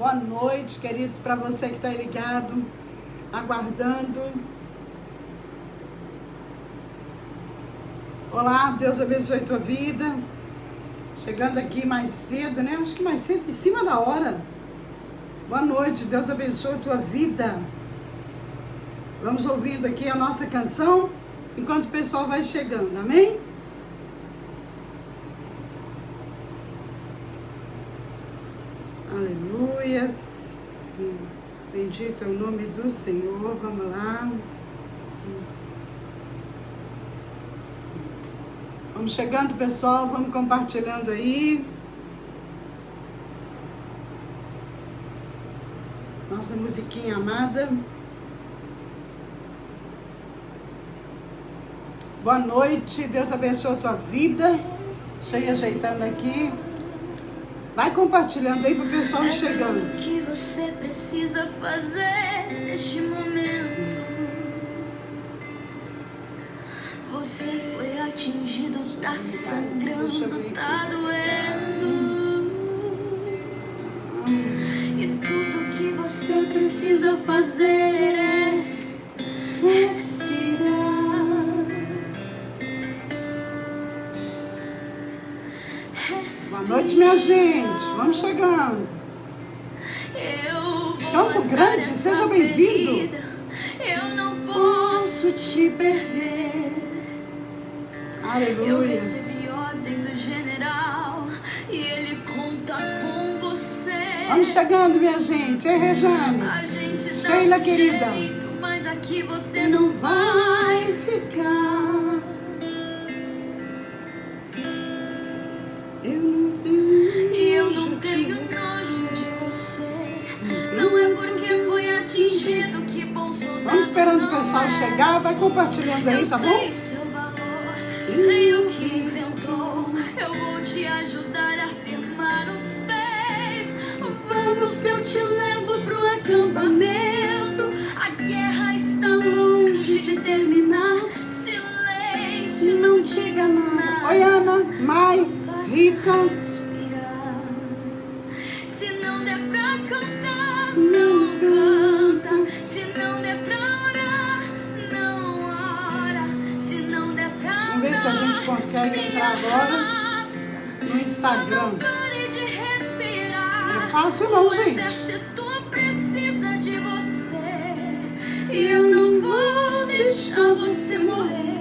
Boa noite, queridos, para você que está ligado, aguardando. Olá, Deus abençoe a tua vida. Chegando aqui mais cedo, né? Acho que mais cedo, em cima da hora. Boa noite, Deus abençoe a tua vida. Vamos ouvindo aqui a nossa canção, enquanto o pessoal vai chegando, amém? Aleluias. Bendito é o nome do Senhor. Vamos lá. Vamos chegando, pessoal. Vamos compartilhando aí. Nossa musiquinha amada. Boa noite. Deus abençoe a tua vida. Deixa eu ir ajeitando aqui. Vai compartilhando aí para o pessoal chegando. O que você precisa fazer neste momento? Você foi atingido, tá sangrando, tá doendo. E tudo que você precisa fazer é respirar. Boa noite, minha gente. Vamos chegando. Campo Grande, seja bem-vindo. Eu não posso te perder. Aleluia. Eu recebi ordem do general e ele conta com você. Vamos chegando, minha gente. Ei, Rejane. A gente Sheila, dá um querida. jeito, mas aqui você não vai ficar. Eu não tenho nojo de você. Não é porque foi atingido que bom soldado. Vamos esperando o não pessoal é. chegar. Vai compartilhando aí, tá Eu sei bom? o seu valor, sei o que inventou. Eu vou te ajudar a firmar os pés. Vamos, eu te levo pro acampamento. A guerra está longe de terminar. Silêncio, não digas nada. Oi, Ana, Mai, Rita. Respirar. Se não der pra cantar, não canta. Se não der pra orar, não ora. Se não der pra Vamos ver se a gente consegue se entrar agora arrasta. no Instagram. Só não pare de respirar. Não é fácil não, O gente. exército precisa de você. E eu não vou deixar você morrer.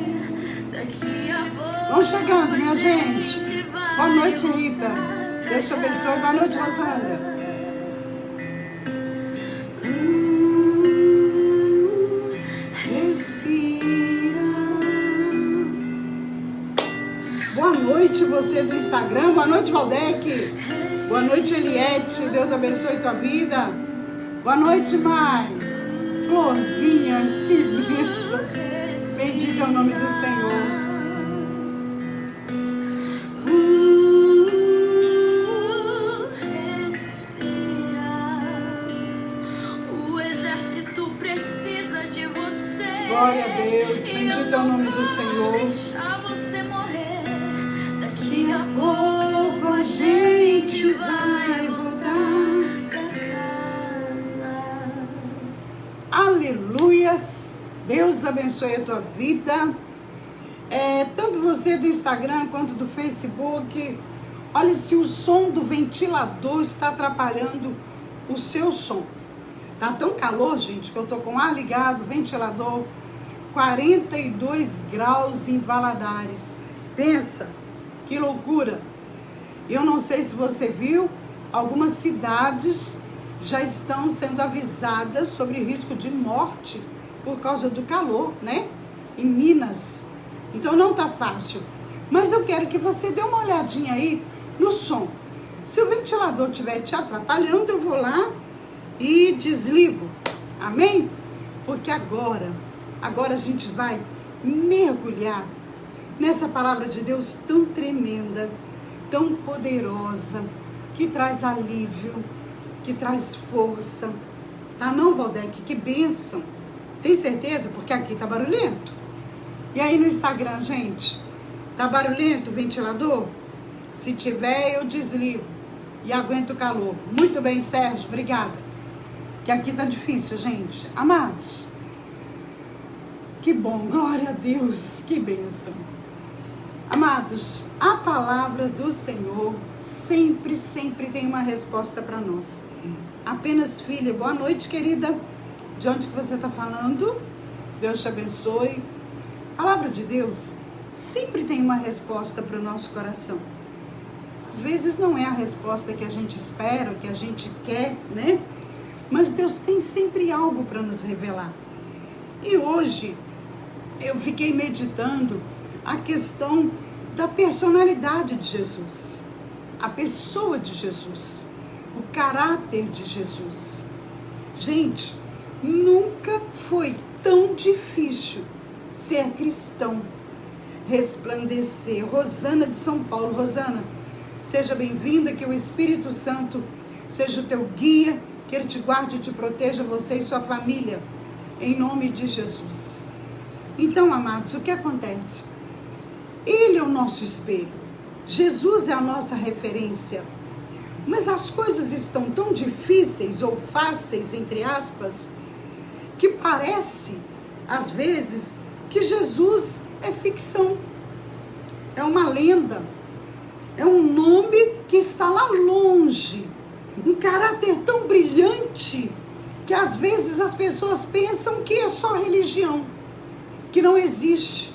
Daqui a pouco Vamos chegando, minha a gente. vai Boa noite, voltar Rita. pra Deus te abençoe. Boa noite, Rosângela. Respira. Boa noite, você do Instagram. Boa noite, Valdec. Boa noite, Eliette. Deus abençoe tua vida. Boa noite, Mai. Florzinha, que bênção. Bendito é o nome do Senhor. Respirar. O exército precisa de você. Glória a Deus. Bendito é o nome do Senhor. Deixar você morrer. Daqui a pouco a gente vai voltar pra casa. Aleluias. Deus abençoe a tua vida. Tanto você do Instagram quanto do Facebook. Olha se o som do ventilador está atrapalhando o seu som. Tá tão calor, gente, que eu tô com o ar ligado, ventilador, 42 graus em Valadares. Pensa, que loucura. Eu não sei se você viu, algumas cidades já estão sendo avisadas sobre risco de morte por causa do calor, né? Em Minas. Então não tá fácil. Mas eu quero que você dê uma olhadinha aí no som. Se o ventilador estiver te atrapalhando, eu vou lá e desligo. Amém? Porque agora a gente vai mergulhar nessa palavra de Deus tão tremenda, tão poderosa, que traz alívio, que traz força. Tá não, Valdec? Que bênção. Tem certeza? Porque aqui tá barulhento. E aí no Instagram, gente, tá barulhento o ventilador? Se tiver, eu desligo. e aguenta o calor. Muito bem, Sérgio, obrigada. Que aqui tá difícil, gente. Amados, que bom, glória a Deus, que bênção. Amados, a palavra do Senhor sempre, sempre tem uma resposta para nós. Apenas filha, boa noite, querida. De onde que você está falando? Deus te abençoe. A palavra de Deus sempre tem uma resposta para o nosso coração. Às vezes não é a resposta que a gente espera, que a gente quer, né? Mas Deus tem sempre algo para nos revelar. E hoje eu fiquei meditando a questão da personalidade de Jesus, a pessoa de Jesus, o caráter de Jesus. Gente, nunca foi tão difícil ser cristão, resplandecer. Rosana de São Paulo. Rosana, seja bem-vinda, que o Espírito Santo seja o teu guia, que Ele te guarde e te proteja, você e sua família, em nome de Jesus. Então, amados, o que acontece? Ele é o nosso espelho, Jesus é a nossa referência, mas as coisas estão tão difíceis ou fáceis, entre aspas, que parece, às vezes, que Jesus é ficção, é uma lenda, é um nome que está lá longe, um caráter tão brilhante que às vezes as pessoas pensam que é só religião, que não existe.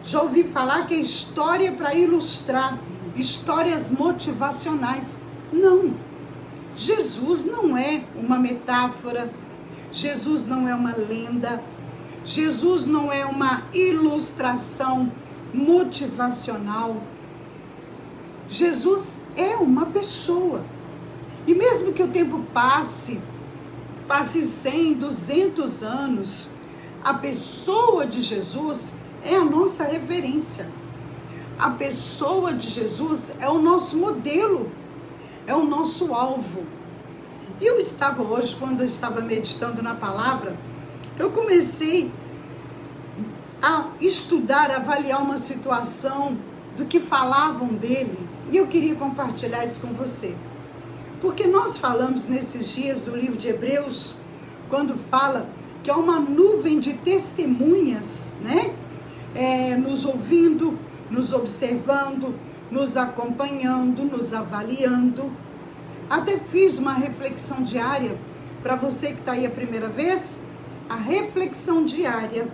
Já ouvi falar que é história para ilustrar, histórias motivacionais. Não, Jesus não é uma metáfora, Jesus não é uma lenda, Jesus não é uma ilustração motivacional. Jesus é uma pessoa. E mesmo que o tempo passe 100, 200 anos, a pessoa de Jesus é a nossa referência. A pessoa de Jesus é o nosso modelo, é o nosso alvo. E eu estava hoje, quando eu estava meditando na palavra, eu comecei a estudar, a avaliar uma situação do que falavam dele, e eu queria compartilhar isso com você. Porque nós falamos nesses dias do livro de Hebreus, quando fala que é uma nuvem de testemunhas, né? Nos ouvindo, nos observando, nos acompanhando, nos avaliando. Até fiz uma reflexão diária, para você que está aí a primeira vez, a reflexão diária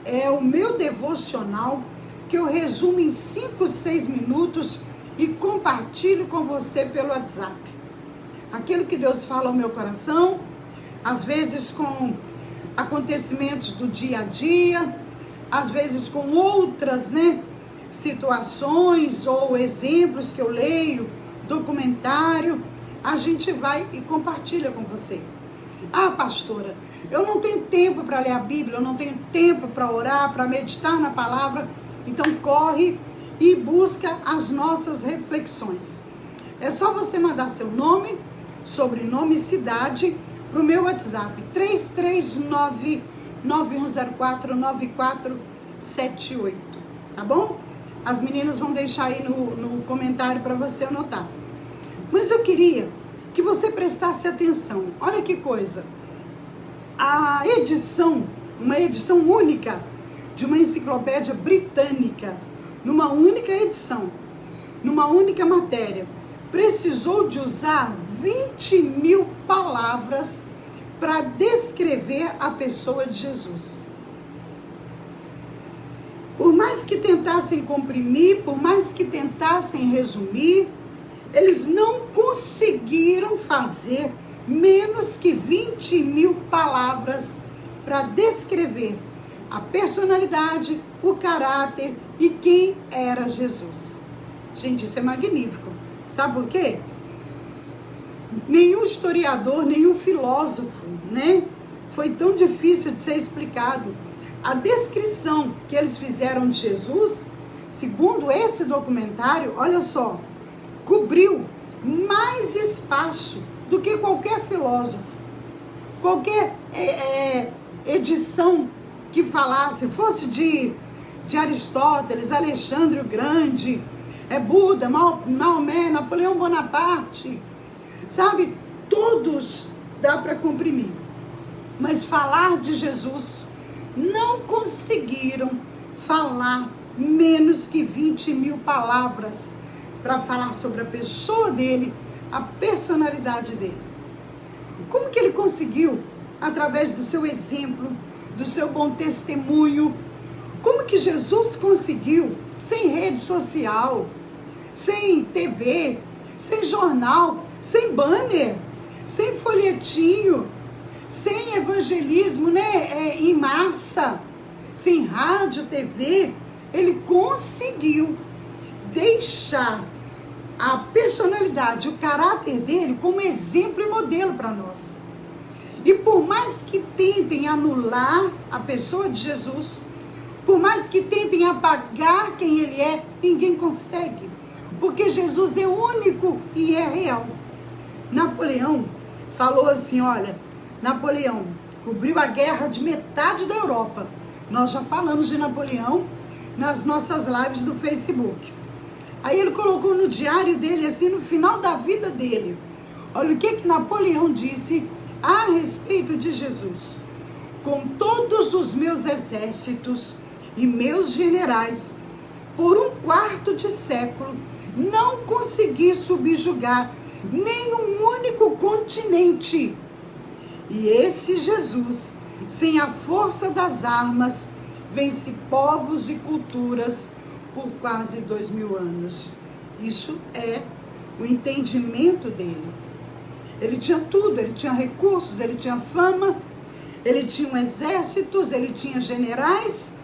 é o meu devocional, que eu resumo em 5, 6 minutos e compartilho com você pelo WhatsApp. Aquilo que Deus fala ao meu coração, às vezes com acontecimentos do dia a dia, às vezes com outras, né, situações ou exemplos que eu leio, documentário, a gente vai e compartilha com você. Ah, pastora, eu não tenho tempo para ler a Bíblia, eu não tenho tempo para orar, para meditar na palavra. Então corre e busca as nossas reflexões. É só você mandar seu nome, sobrenome e cidade para o meu WhatsApp, 339-9104-9478, tá bom? As meninas vão deixar aí no comentário para você anotar. Mas eu queria que você prestasse atenção. Olha que coisa. A edição, uma edição única de uma enciclopédia britânica, numa única edição, numa única matéria, precisou de usar 20.000 palavras para descrever a pessoa de Jesus. Por mais que tentassem comprimir, por mais que tentassem resumir, eles não conseguiram fazer menos que 20.000 palavras para descrever a personalidade, o caráter e quem era Jesus. Gente, isso é magnífico. Sabe por quê? Nenhum historiador, nenhum filósofo, né, foi tão difícil de ser explicado. A descrição que eles fizeram de Jesus, segundo esse documentário, olha só, cobriu mais espaço do que qualquer filósofo, qualquer edição que falasse, fosse de Aristóteles, Alexandre o Grande, Buda, Maomé, Napoleão Bonaparte, sabe? Todos dá para comprimir. Mas falar de Jesus, não conseguiram falar menos que 20.000 palavras para falar sobre a pessoa dele, a personalidade dele. Como que ele conseguiu? Através do seu exemplo, do seu bom testemunho. Como que Jesus conseguiu, sem rede social, sem TV, sem jornal, sem banner, sem folhetinho, sem evangelismo, né, em massa, sem rádio, TV, ele conseguiu deixar a personalidade, o caráter dele como exemplo e modelo para nós. E por mais que tentem anular a pessoa de Jesus, por mais que tentem apagar quem ele é, ninguém consegue. Porque Jesus é único e é real. Napoleão falou assim, olha, Napoleão cobriu a guerra de metade da Europa. Nós já falamos de Napoleão nas nossas lives do Facebook. Aí ele colocou no diário dele, assim, no final da vida dele. Olha o que Napoleão disse a respeito de Jesus. Com todos os meus exércitos e meus generais, por 1/4 de século, não consegui subjugar nenhum único continente. E esse Jesus, sem a força das armas, vence povos e culturas por quase 2000 anos. Isso é o entendimento dele. Ele tinha tudo, ele tinha recursos, ele tinha fama, ele tinha exércitos, ele tinha generais.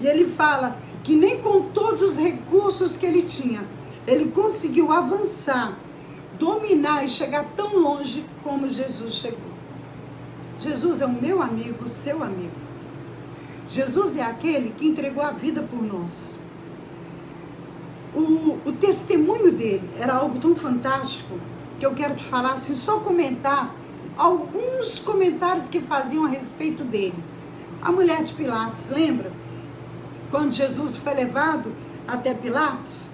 E ele fala que nem com todos os recursos que ele tinha, ele conseguiu avançar, dominar e chegar tão longe como Jesus chegou. Jesus é o meu amigo, o seu amigo. Jesus é aquele que entregou a vida por nós. O testemunho dele era algo tão fantástico que eu quero te falar, assim, só comentar alguns comentários que faziam a respeito dele. A mulher de Pilatos, lembra? Quando Jesus foi levado até Pilatos,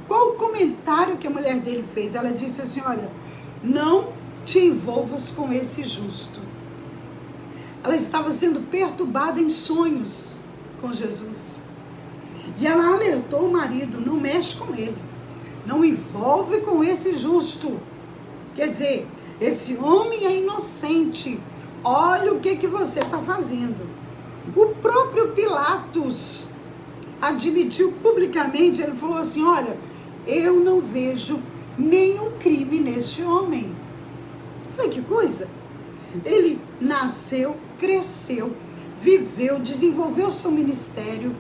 qual o comentário que a mulher dele fez? Ela disse assim, olha, não te envolvas com esse justo. Ela estava sendo perturbada em sonhos com Jesus. E ela alertou o marido, não mexe com ele. Não envolve com esse justo. Quer dizer, esse homem é inocente. Olha o que você está fazendo. O próprio Pilatos admitiu publicamente, ele falou assim, olha, eu não vejo nenhum crime neste homem. Olha que coisa. Ele nasceu, cresceu, viveu, desenvolveu seu ministério,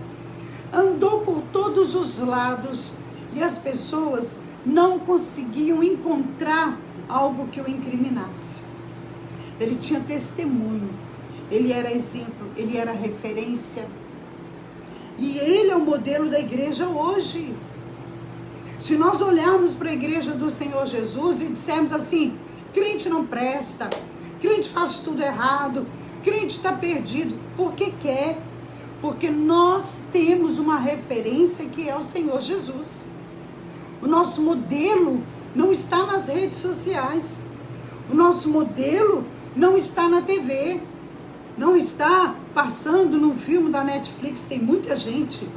andou por todos os lados e as pessoas não conseguiam encontrar algo que o incriminasse. Ele tinha testemunho, ele era exemplo, ele era referência. E ele é o modelo da igreja hoje. Se nós olharmos para a igreja do Senhor Jesus e dissermos assim, crente não presta, crente faz tudo errado, crente está perdido, por que quer? Porque nós temos uma referência que é o Senhor Jesus. O nosso modelo não está nas redes sociais. O nosso modelo não está na TV. Não está passando num filme da Netflix. Tem muita gente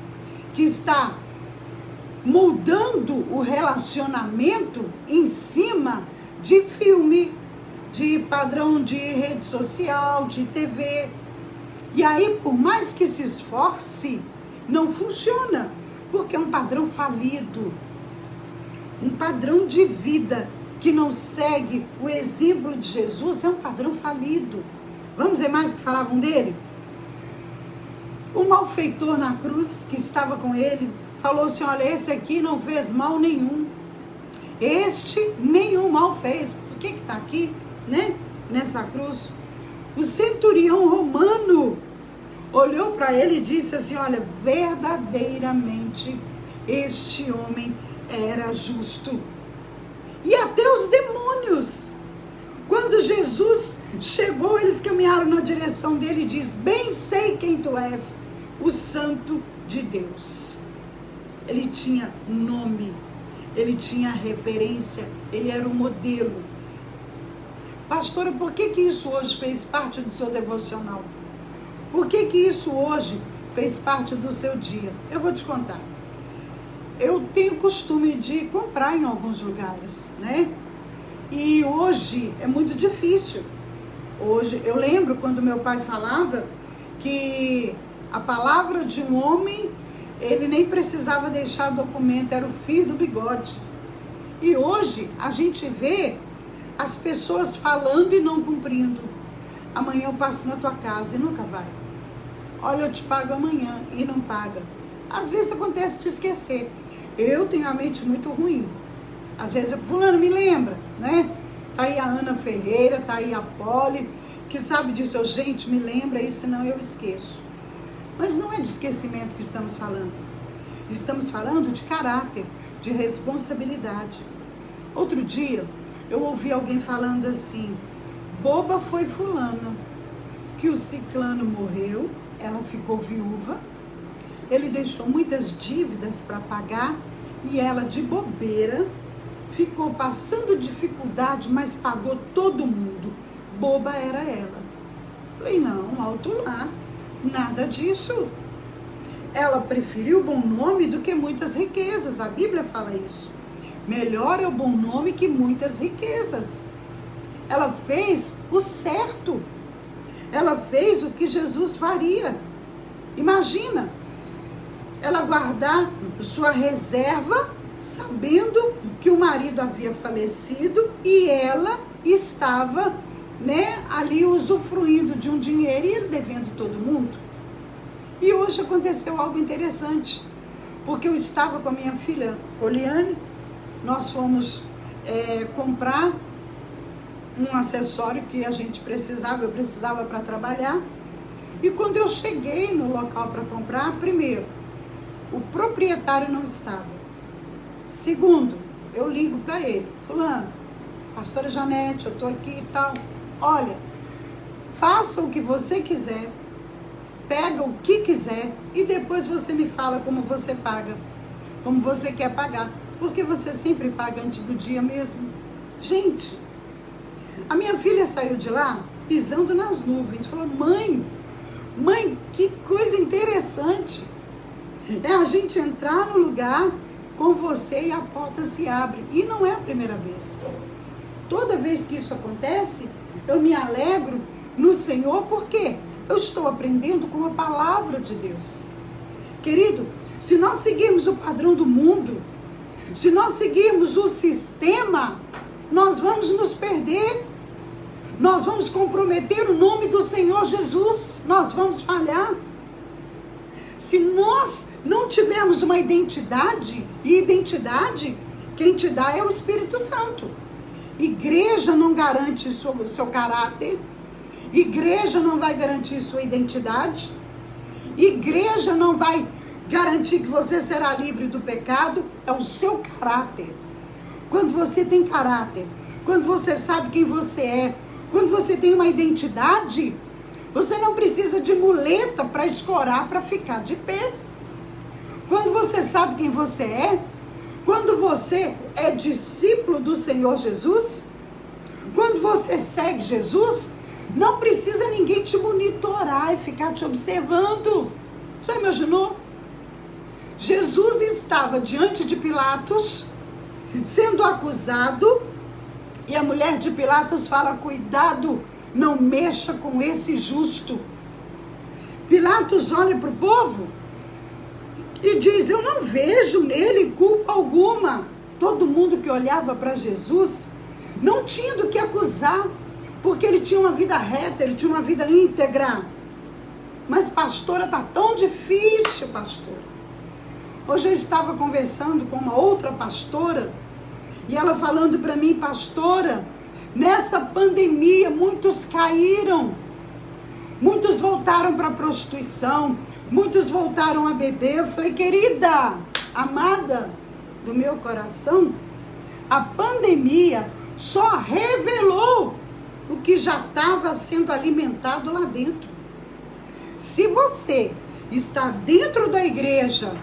que está moldando o relacionamento em cima de filme, de padrão de rede social, de TV. E aí, por mais que se esforce, não funciona, porque é um padrão falido. Um padrão de vida que não segue o exemplo de Jesus é um padrão falido. Vamos ver mais o que falavam dele? O malfeitor na cruz, que estava com ele, falou assim, olha, esse aqui não fez mal nenhum. Este nenhum mal fez. Por que está aqui, né? Nessa cruz. O centurião romano olhou para ele e disse assim, olha, verdadeiramente este homem era justo. E até os demônios, quando Jesus chegou, eles caminharam na direção dele e diz, bem sei quem tu és, o Santo de Deus. ele tinha nome, ele tinha referência, ele era um modelo. Pastora, por que isso hoje fez parte do seu devocional? Por que isso hoje fez parte do seu dia? Eu vou te contar. Eu tenho costume de comprar em alguns lugares, né? E hoje é muito difícil. Hoje, eu lembro quando meu pai falava que a palavra de um homem, ele nem precisava deixar documento, era o fio do bigode. E hoje a gente vê as pessoas falando e não cumprindo. Amanhã eu passo na tua casa e nunca vai. Olha, eu te pago amanhã e não paga. Às vezes acontece de esquecer. Eu tenho a mente muito ruim. Às vezes, fulano, me lembra, né? Tá aí a Ana Ferreira, tá aí a Poli, que sabe disso. Eu, gente, me lembra aí, senão eu esqueço. Mas não é de esquecimento que estamos falando. Estamos falando de caráter, de responsabilidade. Outro dia, eu ouvi alguém falando assim: boba foi fulana, que o ciclano morreu, ela ficou viúva, ele deixou muitas dívidas para pagar e ela, de bobeira, ficou passando dificuldade, mas pagou todo mundo. Boba era ela. Falei, não, alto lá, nada disso. Ela preferiu o bom nome do que muitas riquezas. A Bíblia fala isso. Melhor é o bom nome que muitas riquezas. Ela fez o certo. Ela fez o que Jesus faria. Imagina, ela guardar sua reserva, sabendo que o marido havia falecido e ela estava, né, ali usufruindo de um dinheiro e ele devendo todo mundo. E hoje aconteceu algo interessante, porque eu estava com a minha filha Oliane, nós fomos comprar um acessório que a gente precisava, eu precisava para trabalhar. E quando eu cheguei no local para comprar, primeiro, o proprietário não estava. Segundo, eu ligo para ele, fulano, pastora Janete, eu estou aqui e tal. Olha, faça o que você quiser, pega o que quiser e depois você me fala como você paga, como você quer pagar. Porque você sempre paga antes do dia mesmo. Gente, a minha filha saiu de lá pisando nas nuvens. Falou, mãe, que coisa interessante. É a gente entrar no lugar com você e a porta se abre. E não é a primeira vez. Toda vez que isso acontece, eu me alegro no Senhor, porque eu estou aprendendo com a palavra de Deus. Querido, se nós seguirmos o padrão do mundo, se nós seguirmos o sistema, nós vamos nos perder. Nós vamos comprometer o nome do Senhor Jesus. Nós vamos falhar. Se nós não tivermos uma identidade, e identidade, quem te dá é o Espírito Santo. Igreja não garante o seu caráter. Igreja não vai garantir sua identidade. Igreja não vai garantir que você será livre do pecado. É o seu caráter. Quando você tem caráter, quando você sabe quem você é, quando você tem uma identidade, você não precisa de muleta para escorar, para ficar de pé. Quando você sabe quem você é, quando você é discípulo do Senhor Jesus, quando você segue Jesus, não precisa ninguém te monitorar e ficar te observando. Já imaginou? Jesus estava diante de Pilatos, sendo acusado, e a mulher de Pilatos fala, cuidado, não mexa com esse justo. Pilatos olha para o povo e diz, eu não vejo nele culpa alguma. Todo mundo que olhava para Jesus não tinha do que acusar, porque ele tinha uma vida reta, ele tinha uma vida íntegra. Mas pastora, está tão difícil, pastora. Hoje eu estava conversando com uma outra pastora, e ela falando para mim, pastora, nessa pandemia muitos caíram, muitos voltaram para a prostituição, muitos voltaram a beber. Eu falei, querida, amada do meu coração, a pandemia só revelou o que já estava sendo alimentado lá dentro. Se você está dentro da igreja,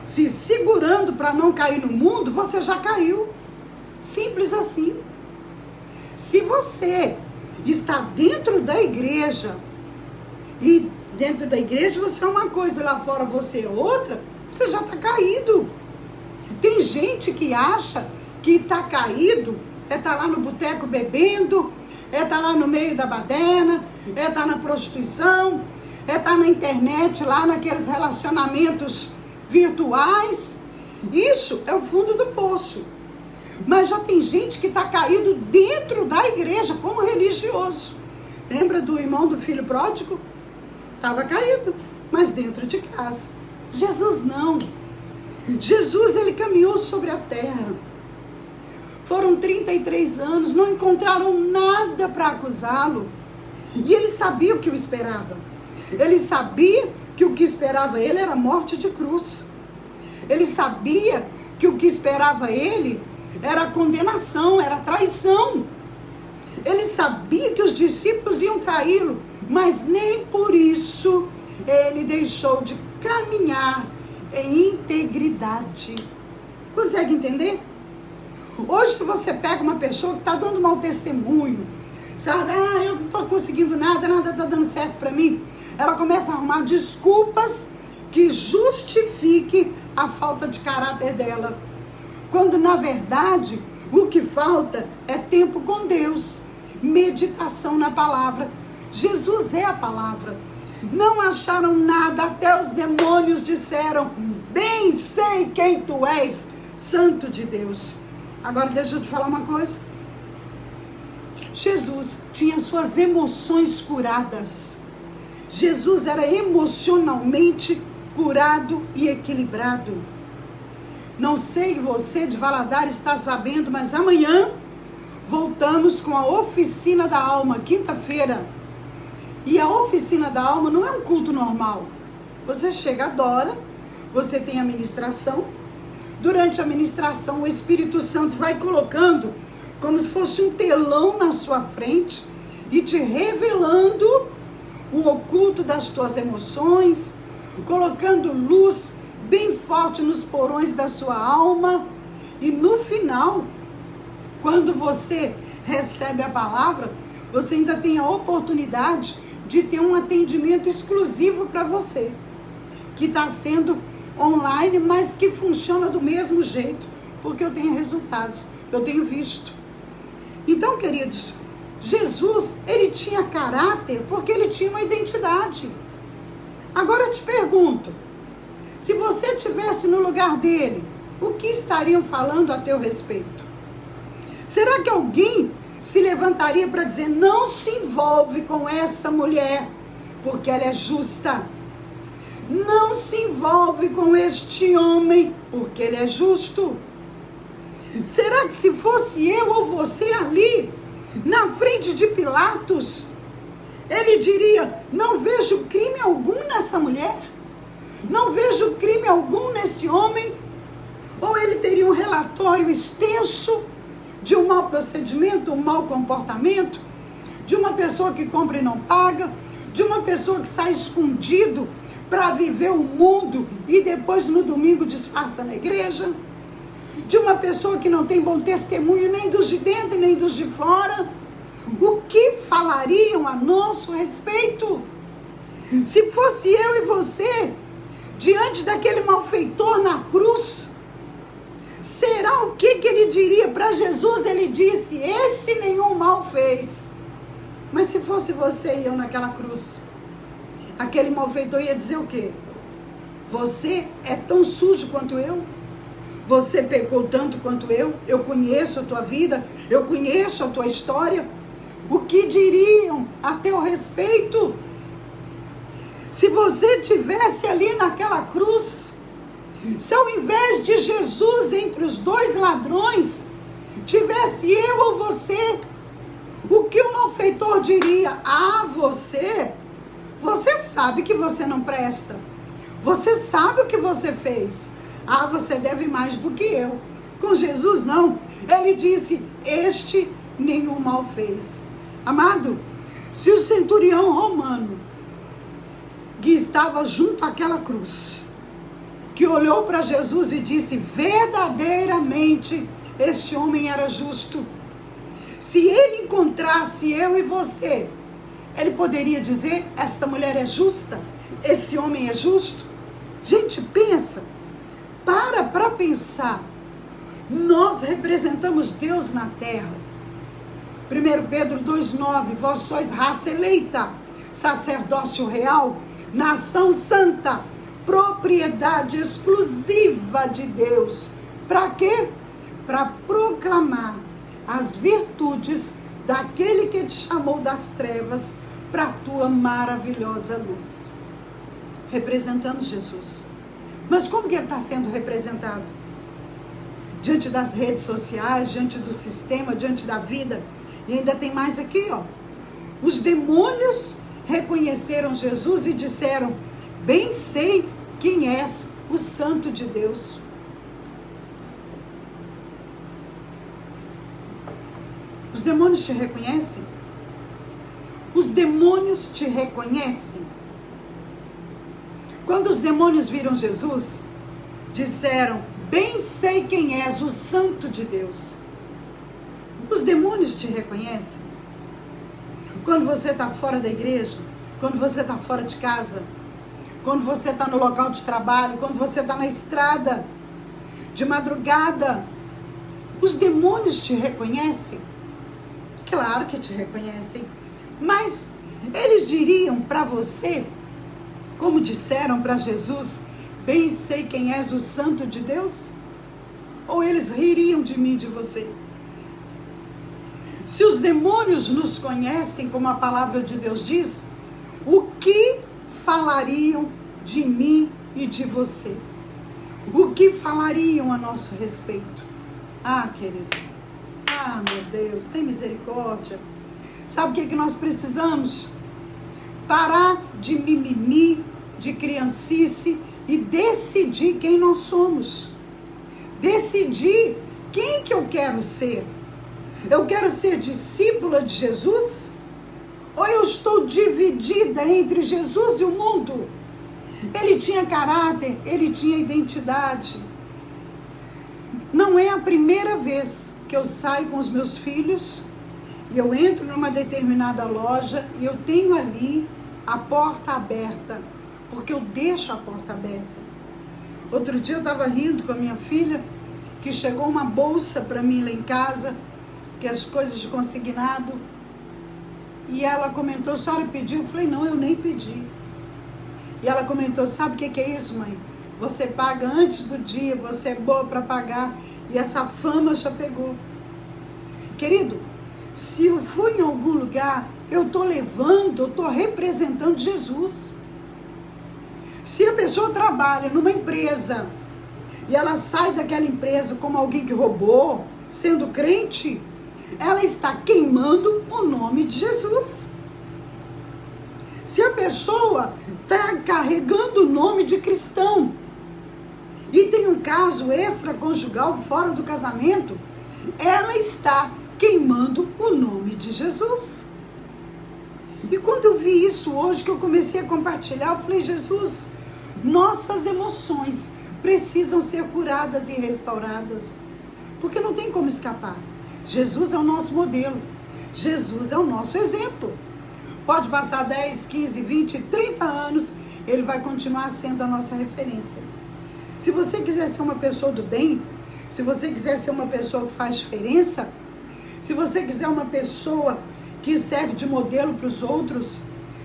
se segurando para não cair no mundo, você já caiu. Simples assim. Se você está dentro da igreja, e dentro da igreja você é uma coisa, lá fora você é outra, você já está caído. Tem gente que acha que está caído, tá lá no boteco bebendo, tá lá no meio da baderna, tá na prostituição, tá na internet, lá naqueles relacionamentos virtuais. Isso é o fundo do poço. Mas já tem gente que está caído dentro da igreja como religioso. Lembra do irmão do filho pródigo? Estava caído, mas dentro de casa. Jesus não. Jesus, ele caminhou sobre a terra. Foram 33 anos, não encontraram nada para acusá-lo. E ele sabia o que o esperava. Ele sabia que o que esperava ele era morte de cruz. Ele sabia que o que esperava ele era condenação, era traição. Ele sabia que os discípulos iam traí-lo, mas nem por isso ele deixou de caminhar em integridade. Consegue entender? Hoje, se você pega uma pessoa que está dando mau testemunho, sabe, eu não estou conseguindo nada está dando certo para mim, ela começa a arrumar desculpas que justifiquem a falta de caráter dela. Quando, na verdade, o que falta é tempo com Deus, meditação na palavra. Jesus é a palavra. Não acharam nada, até os demônios disseram: bem sei quem tu és, Santo de Deus. Agora deixa eu te falar uma coisa. Jesus tinha suas emoções curadas. Jesus era emocionalmente curado e equilibrado. Não sei você de Valadares está sabendo, mas amanhã voltamos com a Oficina da Alma, quinta-feira. E a Oficina da Alma não é um culto normal. Você chega, adora, você tem a ministração. Durante a ministração, o Espírito Santo vai colocando como se fosse um telão na sua frente e te revelando o oculto das tuas emoções, colocando luz bem forte nos porões da sua alma. E no final, quando você recebe a palavra, você ainda tem a oportunidade de ter um atendimento exclusivo para você, que está sendo online, mas que funciona do mesmo jeito, porque eu tenho resultados, eu tenho visto. Então, queridos, Jesus, ele tinha caráter porque ele tinha uma identidade. Agora eu te pergunto, se você estivesse no lugar dele, o que estariam falando a teu respeito? Será que alguém se levantaria para dizer: não se envolve com essa mulher, porque ela é justa? Não se envolve com este homem, porque ele é justo? Será que se fosse eu ou você ali, na frente de Pilatos, ele diria: não vejo crime algum nessa mulher? Não vejo crime algum nesse homem? Ou ele teria um relatório extenso de um mau procedimento, um mau comportamento, de uma pessoa que compra e não paga, de uma pessoa que sai escondido para viver o mundo e depois no domingo disfarça na igreja, de uma pessoa que não tem bom testemunho nem dos de dentro nem dos de fora? O que falariam a nosso respeito? Se fosse eu e você diante daquele malfeitor na cruz, será o que ele diria para Jesus? Ele disse: esse nenhum mal fez. Mas se fosse você e eu naquela cruz, aquele malfeitor ia dizer o quê? Você é tão sujo quanto eu? Você pecou tanto quanto eu conheço a tua vida, eu conheço a tua história. O que diriam a teu respeito? Se você estivesse ali naquela cruz, se ao invés de Jesus entre os dois ladrões, tivesse eu ou você, o que o malfeitor diria? Ah, você sabe que você não presta. Você sabe o que você fez. Ah, você deve mais do que eu. Com Jesus, não. Ele disse: este nenhum mal fez. Amado, se o centurião romano que estava junto àquela cruz, que olhou para Jesus e disse: verdadeiramente este homem era justo. Se ele encontrasse eu e você, ele poderia dizer: esta mulher é justa, esse homem é justo. Gente, pensa, para pensar. Nós representamos Deus na terra. 1 Pedro 2,9: vós sois raça eleita, sacerdócio real, nação santa, propriedade exclusiva de Deus. Para quê? Para proclamar as virtudes daquele que te chamou das trevas para a tua maravilhosa luz. Representamos Jesus. Mas como que ele está sendo representado? Diante das redes sociais, diante do sistema, diante da vida. E ainda tem mais aqui, ó. Os demônios reconheceram Jesus e disseram: bem sei quem és, o Santo de Deus. Os demônios te reconhecem? Os demônios te reconhecem? Quando os demônios viram Jesus, disseram: bem sei quem és, o Santo de Deus. Os demônios te reconhecem? Quando você está fora da igreja, quando você está fora de casa, quando você está no local de trabalho, quando você está na estrada, de madrugada, os demônios te reconhecem? Claro que te reconhecem, mas eles diriam para você, como disseram para Jesus: bem sei quem és, o Santo de Deus? Ou eles ririam de mim e de você? Se os demônios nos conhecem, como a palavra de Deus diz, o que falariam de mim e de você? O que falariam a nosso respeito? Ah, querido, ah, meu Deus, tem misericórdia. Sabe o que nós precisamos? Parar de mimimi, de criancice e decidir quem nós somos. Decidir quem que eu quero ser. Eu quero ser discípula de Jesus? Ou eu estou dividida entre Jesus e o mundo? Ele tinha caráter, ele tinha identidade. Não é a primeira vez que eu saio com os meus filhos e eu entro numa determinada loja e eu tenho ali a porta aberta, porque eu deixo a porta aberta. Outro dia eu estava rindo com a minha filha, que chegou uma bolsa para mim lá em casa, que as coisas de consignado, e ela comentou: a senhora pediu? Eu falei: não, eu nem pedi. E ela comentou: sabe o que é isso, mãe? Você paga antes do dia, você é boa para pagar, e essa fama já pegou. Querido, se eu fui em algum lugar, eu estou levando, eu estou representando Jesus. Se a pessoa trabalha numa empresa e ela sai daquela empresa como alguém que roubou, sendo crente, ela está queimando o nome de Jesus. Se a pessoa está carregando o nome de cristão e tem um caso extraconjugal fora do casamento, ela está queimando o nome de Jesus. E quando eu vi isso hoje, que eu comecei a compartilhar, eu falei: Jesus, nossas emoções precisam ser curadas e restauradas, porque não tem como escapar. Jesus é o nosso modelo, Jesus é o nosso exemplo. Pode passar 10, 15, 20, 30 anos, ele vai continuar sendo a nossa referência. Se você quiser ser uma pessoa do bem, se você quiser ser uma pessoa que faz diferença, se você quiser uma pessoa que serve de modelo para os outros,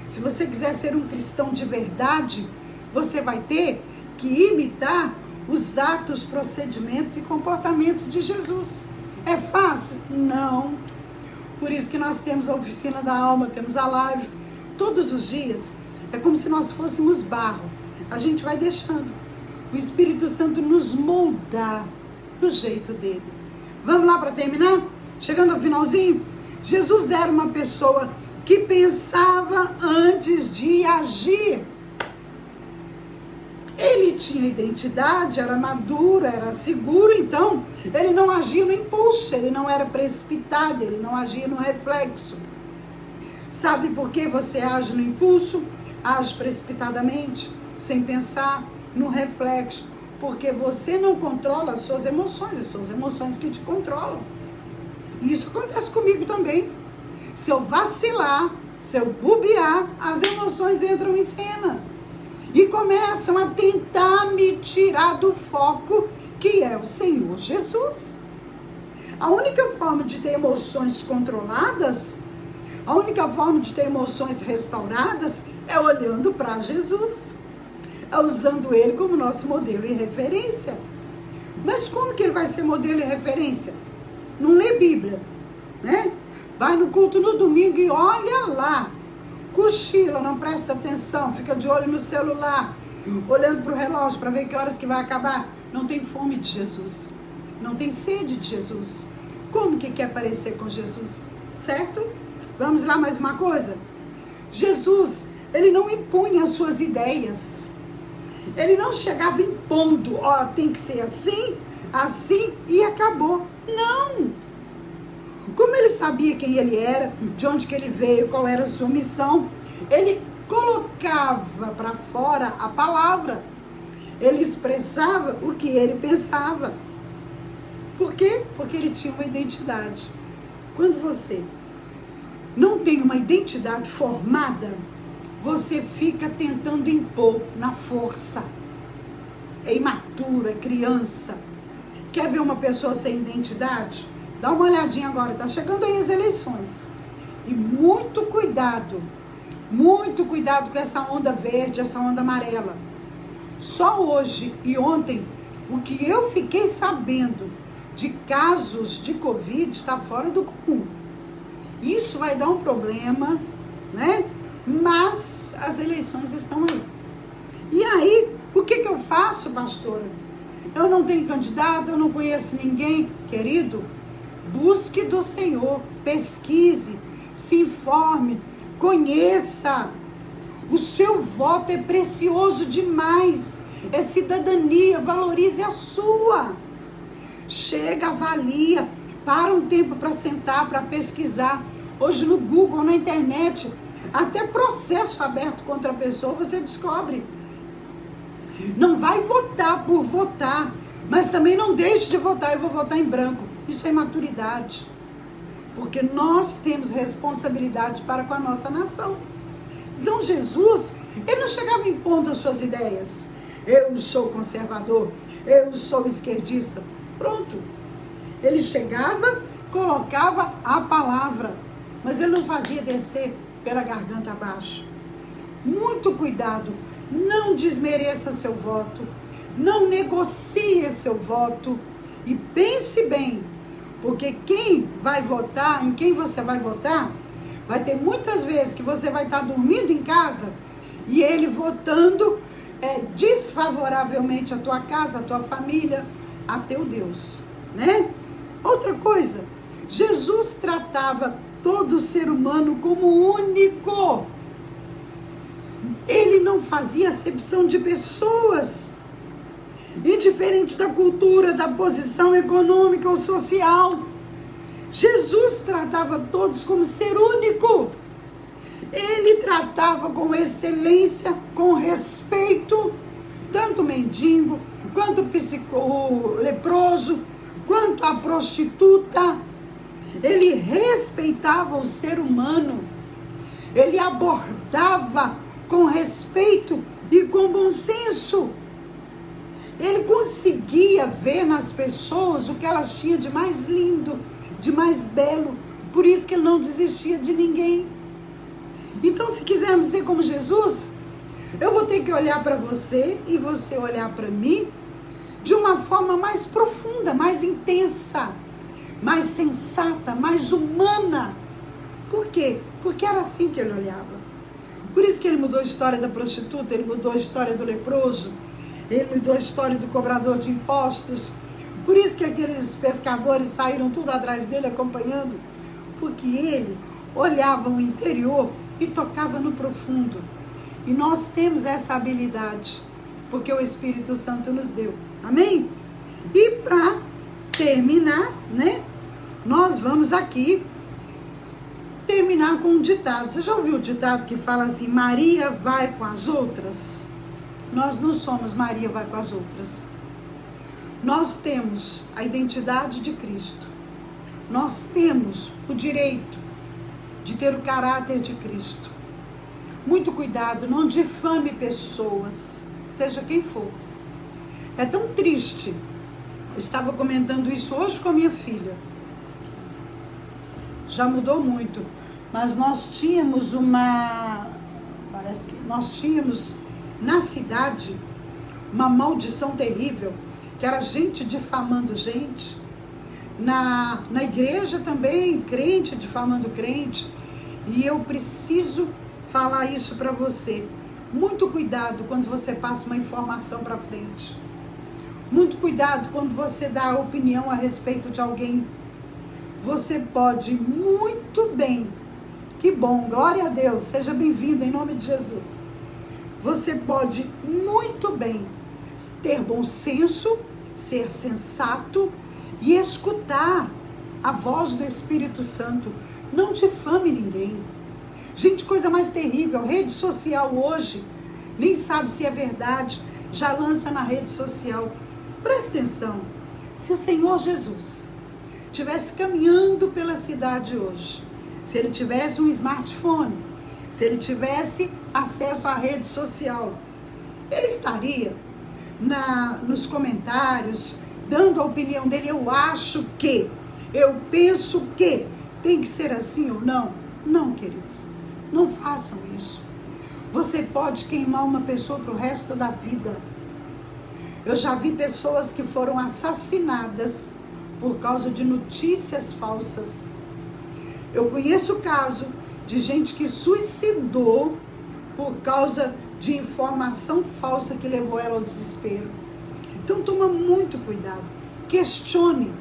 se você quiser ser um cristão de verdade, você vai ter que imitar os atos, procedimentos e comportamentos de Jesus. É fácil? Não. Por isso que nós temos a oficina da alma, temos a live todos os dias. É como se nós fôssemos barro. A gente vai deixando o Espírito Santo nos moldar do jeito dele. Vamos lá para terminar? Chegando ao finalzinho. Jesus era uma pessoa que pensava antes de agir. Ele tinha identidade, era maduro, era seguro, então ele não agia no impulso, ele não era precipitado, ele não agia no reflexo. Sabe por que você age no impulso? Age precipitadamente, sem pensar, no reflexo. Porque você não controla as suas emoções que te controlam. E isso acontece comigo também. Se eu vacilar, se eu bobear, as emoções entram em cena. E começam a tentar me tirar do foco que é o Senhor Jesus. A única forma de ter emoções controladas, a única forma de ter emoções restauradas é olhando para Jesus. É usando ele como nosso modelo e referência. Mas como que ele vai ser modelo e referência? Não lê Bíblia, né? Vai no culto no domingo e olha lá. Cochila, não presta atenção, fica de olho no celular, olhando para o relógio para ver que horas que vai acabar. Não tem fome de Jesus, não tem sede de Jesus. Como que quer parecer com Jesus? Certo? Vamos lá mais uma coisa. Jesus, ele não impunha as suas ideias. Ele não chegava impondo, ó, tem que ser assim, assim e acabou. Não! Como ele sabia quem ele era, de onde que ele veio, qual era a sua missão, ele colocava para fora a palavra. Ele expressava o que ele pensava. Por quê? Porque ele tinha uma identidade. Quando você não tem uma identidade formada, você fica tentando impor na força. É imaturo, é criança. Quer ver uma pessoa sem identidade? Dá uma olhadinha agora, tá chegando aí as eleições. E muito cuidado com essa onda verde, essa onda amarela. Só hoje e ontem, o que eu fiquei sabendo de casos de Covid está fora do comum. Isso vai dar um problema, né? Mas as eleições estão aí. E aí, o que eu faço, pastora? Eu não tenho candidato, eu não conheço ninguém. Querido, busque do Senhor, pesquise, se informe, conheça. O seu voto é precioso demais. É cidadania, valorize a sua. Chega, avalia, para um tempo para sentar, para pesquisar. Hoje no Google, na internet, até processo aberto contra a pessoa você descobre. Não vai votar por votar, mas também não deixe de votar, eu vou votar em branco. Isso é maturidade. Porque nós temos responsabilidade para com a nossa nação. Então Jesus, ele não chegava impondo as suas ideias. Eu sou conservador, eu sou esquerdista. Pronto. Ele chegava, colocava a palavra, mas ele não fazia descer pela garganta abaixo. Muito cuidado, não desmereça seu voto, não negocie seu voto e pense bem, porque quem vai votar, em quem você vai votar, vai ter muitas vezes que você vai estar dormindo em casa e ele votando desfavoravelmente a tua casa, a tua família, a teu Deus, né? Outra coisa, Jesus tratava todo ser humano como único. Ele não fazia acepção de pessoas, indiferente da cultura, da posição econômica ou social. Jesus tratava todos como ser único. Ele tratava com excelência, com respeito, tanto o mendigo, quanto o leproso, quanto a prostituta. Ele respeitava o ser humano. Ele abordava com respeito e com bom senso. Ele conseguia ver nas pessoas o que elas tinham de mais lindo, de mais belo. Por isso que ele não desistia de ninguém. Então, se quisermos ser como Jesus, eu vou ter que olhar para você e você olhar para mim de uma forma mais profunda, mais intensa, mais sensata, mais humana. Por quê? Porque era assim que ele olhava. Por isso que ele mudou a história da prostituta, ele mudou a história do leproso, ele mudou a história do cobrador de impostos. Por isso que aqueles pescadores saíram tudo atrás dele acompanhando, porque ele olhava o interior e tocava no profundo. E nós temos essa habilidade, porque o Espírito Santo nos deu. Amém? E para terminar, né, nós vamos aqui terminar com um ditado. Você já ouviu o ditado que fala assim, Maria vai com as outras? Nós não somos Maria vai com as outras. Nós temos a identidade de Cristo. Nós temos o direito de ter o caráter de Cristo. Muito cuidado, não difame pessoas, seja quem for. É tão triste. Eu estava comentando isso hoje com a minha filha. Já mudou muito, mas nós tínhamos nós tínhamos na cidade uma maldição terrível, que era gente difamando gente, na igreja também, crente difamando crente, e eu preciso falar isso para você. Muito cuidado quando você passa uma informação para frente. Muito cuidado quando você dá opinião a respeito de alguém. Você pode muito bem, que bom, glória a Deus, seja bem-vindo em nome de Jesus. Você pode muito bem ter bom senso, ser sensato e escutar a voz do Espírito Santo. Não difame ninguém. Gente, coisa mais terrível, rede social hoje, nem sabe se é verdade, já lança na rede social. Presta atenção, se o Senhor Jesus estivesse caminhando pela cidade hoje, se ele tivesse um smartphone, se ele tivesse acesso à rede social, ele estaria nos comentários, dando a opinião dele, eu acho que, eu penso que, tem que ser assim ou não? Não, queridos, não façam isso. Você pode queimar uma pessoa para o resto da vida. Eu já vi pessoas que foram assassinadas por causa de notícias falsas. Eu conheço o caso de gente que suicidou por causa de informação falsa que levou ela ao desespero. Então toma muito cuidado, questione.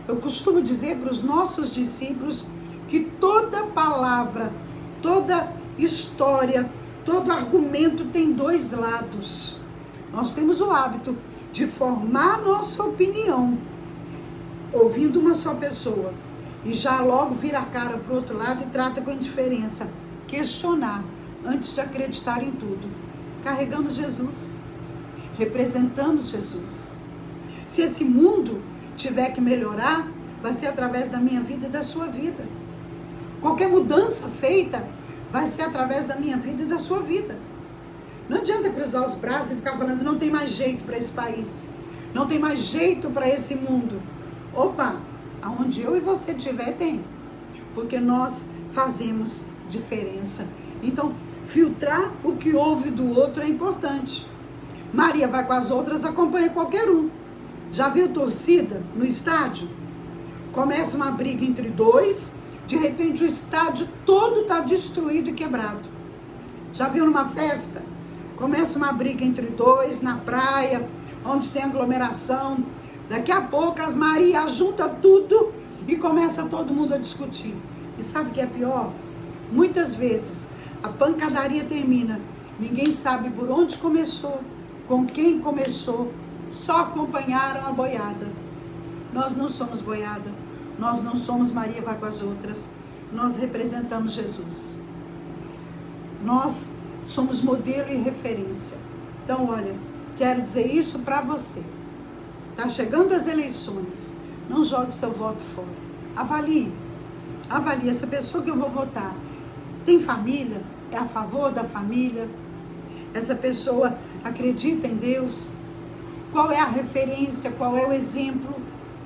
Eu costumo dizer para os nossos discípulos que toda palavra, toda história, todo argumento tem dois lados. Nós temos o hábito de formar nossa opinião ouvindo uma só pessoa e já logo vira a cara para o outro lado e trata com indiferença. Questionar antes de acreditar em tudo. Carregamos Jesus, representamos Jesus. Se esse mundo tiver que melhorar, vai ser através da minha vida e da sua vida. Qualquer mudança feita vai ser através da minha vida e da sua vida. Não adianta cruzar os braços e ficar falando, não tem mais jeito para esse país, não tem mais jeito para esse mundo. Opa, aonde eu e você estiver tem, porque nós fazemos diferença. Então, filtrar o que ouve do outro é importante. Maria vai com as outras, acompanha qualquer um. Já viu torcida no estádio? Começa uma briga entre dois, de repente o estádio todo está destruído e quebrado. Já viu numa festa? Começa uma briga entre dois, na praia, onde tem aglomeração. Daqui a pouco as Marias juntam tudo e começa todo mundo a discutir. E sabe o que é pior? Muitas vezes a pancadaria termina. Ninguém sabe por onde começou, com quem começou. Só acompanharam a boiada. Nós não somos boiada. Nós não somos Maria vai com as outras. Nós representamos Jesus. Nós somos modelo e referência. Então, olha, quero dizer isso para você. Tá chegando as eleições. Não jogue seu voto fora. Avalie. Avalie. Essa pessoa que eu vou votar tem família? É a favor da família? Essa pessoa acredita em Deus? Qual é a referência? Qual é o exemplo?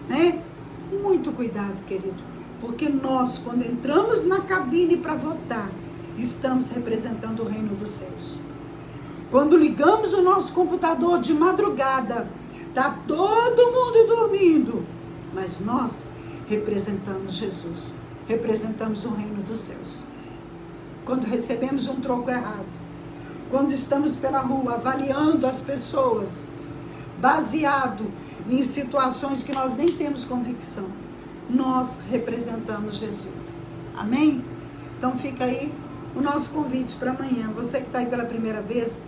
Né? Muito cuidado, querido. Porque nós, quando entramos na cabine para votar, estamos representando o reino dos céus. Quando ligamos o nosso computador de madrugada, está todo mundo dormindo, mas nós representamos Jesus, representamos o reino dos céus. Quando recebemos um troco errado, quando estamos pela rua avaliando as pessoas, baseado em situações que nós nem temos convicção, nós representamos Jesus. Amém? Então fica aí o nosso convite para amanhã. Você que está aí pela primeira vez,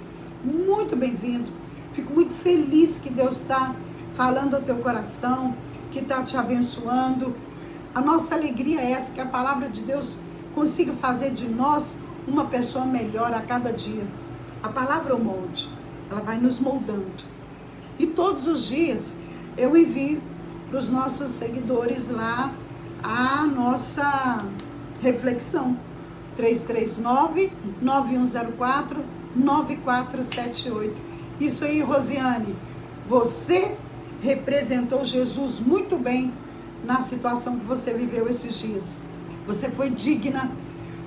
muito bem-vindo. Fico muito feliz que Deus está falando ao teu coração, que está te abençoando. A nossa alegria é essa, que a palavra de Deus consiga fazer de nós uma pessoa melhor a cada dia. A palavra é o molde, ela vai nos moldando. E todos os dias eu envio para os nossos seguidores lá a nossa reflexão. 339-9104-9478. Isso aí, Rosiane. Você representou Jesus muito bem na situação que você viveu esses dias. Você foi digna,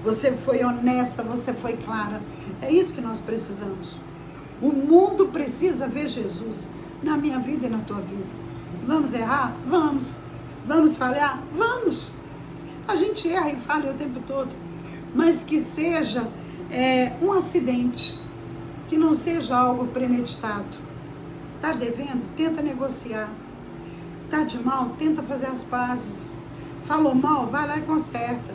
você foi honesta, você foi clara. É isso que nós precisamos. O mundo precisa ver Jesus na minha vida e na tua vida. Vamos errar? Vamos. Vamos falhar? Vamos. A gente erra e falha o tempo todo. Mas que seja um acidente, que não seja algo premeditado. Está devendo? Tenta negociar. Está de mal? Tenta fazer as pazes. Falou mal? Vai lá e conserta.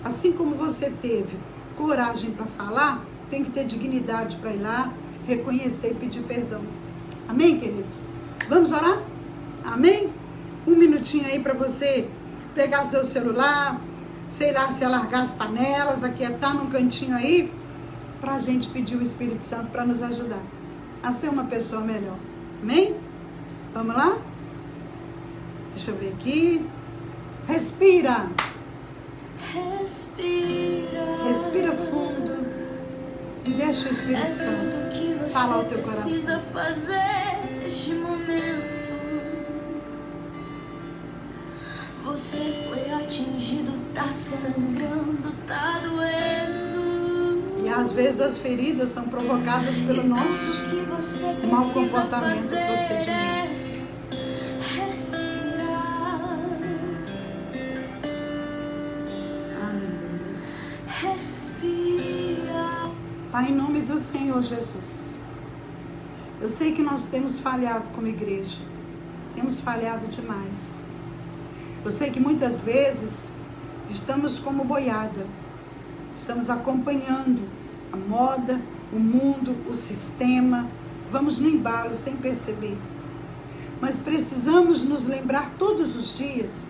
Assim como você teve coragem para falar, tem que ter dignidade para ir lá, reconhecer e pedir perdão. Amém, queridos? Vamos orar? Amém? Um minutinho aí para você pegar seu celular, sei lá, se alargar as panelas, aquietar num cantinho aí, para a gente pedir o Espírito Santo para nos ajudar a ser uma pessoa melhor. Amém? Vamos lá? Deixa eu ver aqui. Respira. Respira. Respira fundo. E deixa o Espírito Santo falar ao teu coração. Precisa fazer neste momento. Você foi atingido, tá sangrando, tá doendo. E às vezes as feridas são provocadas pelo nosso mau comportamento, procedimento. Respirar. Aleluia. Respira. Pai, em nome do Senhor Jesus, eu sei que nós temos falhado como igreja. Temos falhado demais. Eu sei que muitas vezes estamos como boiada. Estamos acompanhando a moda, o mundo, o sistema. Vamos no embalo sem perceber. Mas precisamos nos lembrar todos os dias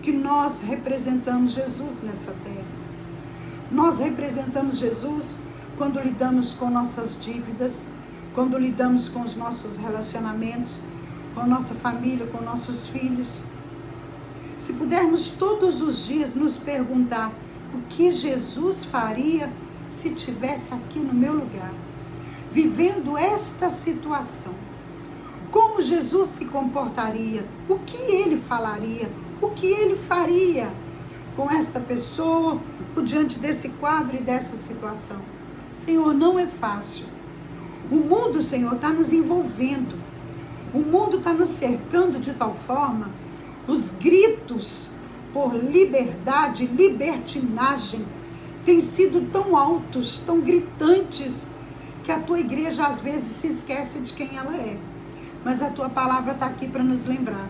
que nós representamos Jesus nessa terra. Nós representamos Jesus quando lidamos com nossas dívidas, quando lidamos com os nossos relacionamentos, com a nossa família, com nossos filhos. Se pudermos todos os dias nos perguntar o que Jesus faria se estivesse aqui no meu lugar, vivendo esta situação, como Jesus se comportaria, o que ele falaria, o que ele faria com esta pessoa ou diante desse quadro e dessa situação. Senhor, não é fácil. O mundo, Senhor, está nos envolvendo. O mundo está nos cercando de tal forma. Os gritos por liberdade, libertinagem, têm sido tão altos, tão gritantes, que a tua igreja às vezes se esquece de quem ela é. Mas a tua palavra está aqui para nos lembrar.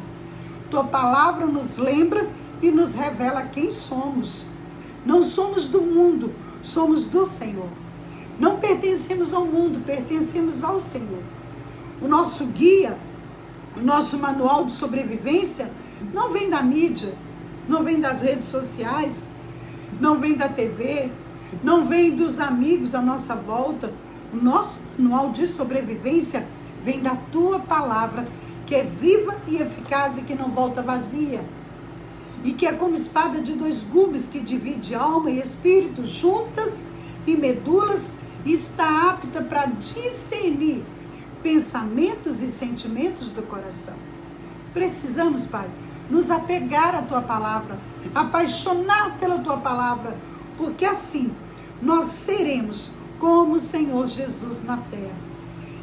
Tua palavra nos lembra e nos revela quem somos. Não somos do mundo, somos do Senhor. Não pertencemos ao mundo, pertencemos ao Senhor. O nosso guia, o nosso manual de sobrevivência não vem da mídia, não vem das redes sociais, não vem da TV, não vem dos amigos à nossa volta. O nosso manual de sobrevivência vem da tua palavra, que é viva e eficaz e que não volta vazia. E que é como espada de dois gumes que divide alma e espírito, juntas e medulas, e está apta para discernir pensamentos e sentimentos do coração. Precisamos, Pai, nos apegar à tua palavra, apaixonar pela tua palavra, porque assim nós seremos como o Senhor Jesus na terra.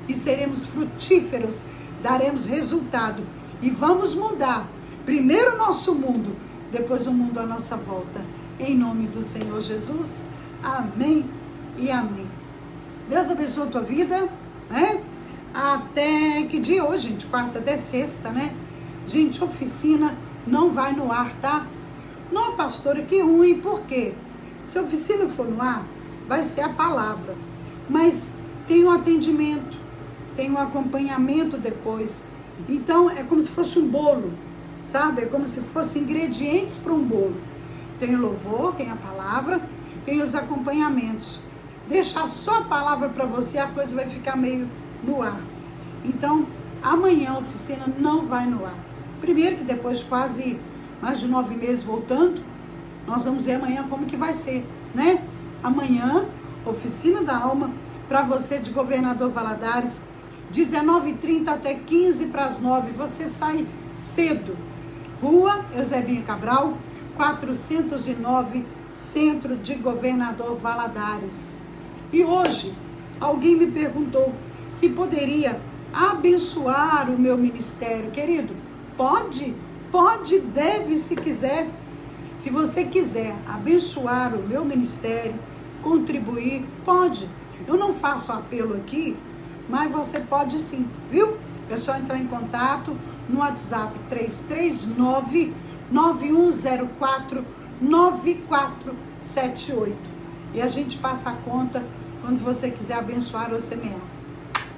E seremos frutíferos, daremos resultado e vamos mudar primeiro o nosso mundo, depois o mundo à nossa volta. Em nome do Senhor Jesus, amém e amém. Deus abençoe a tua vida, né? Até que dia hoje, gente? Quarta até sexta, né? Gente, oficina não vai no ar, tá? Não, pastora, que ruim, por quê? Se a oficina for no ar, vai ser a palavra. Mas tem um atendimento, tem um acompanhamento depois. Então, é como se fosse um bolo, sabe? É como se fossem ingredientes para um bolo. Tem o louvor, tem a palavra, tem os acompanhamentos. Deixar só a palavra para você, a coisa vai ficar meio no ar. Então, amanhã a oficina não vai no ar. Primeiro que depois de quase mais de 9 meses voltando, nós vamos ver amanhã como que vai ser, né? Amanhã, oficina da alma, para você de Governador Valadares, 19h30 até 8h45. Você sai cedo. Rua Eusebinho Cabral, 409, Centro de Governador Valadares. E hoje, alguém me perguntou se poderia abençoar o meu ministério. Querido, pode, deve, se quiser. Se você quiser abençoar o meu ministério, contribuir, pode. Eu não faço apelo aqui, mas você pode sim, viu? É só entrar em contato no WhatsApp 339-9104-9478. E a gente passa a conta quando você quiser abençoar ou semear.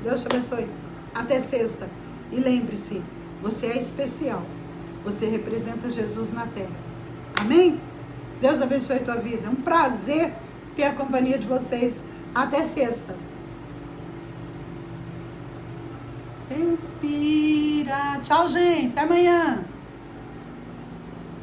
Deus te abençoe. Até sexta. E lembre-se, você é especial. Você representa Jesus na terra. Amém? Deus abençoe a tua vida. É um prazer ter a companhia de vocês. Até sexta. Respira. Tchau, gente. Até amanhã.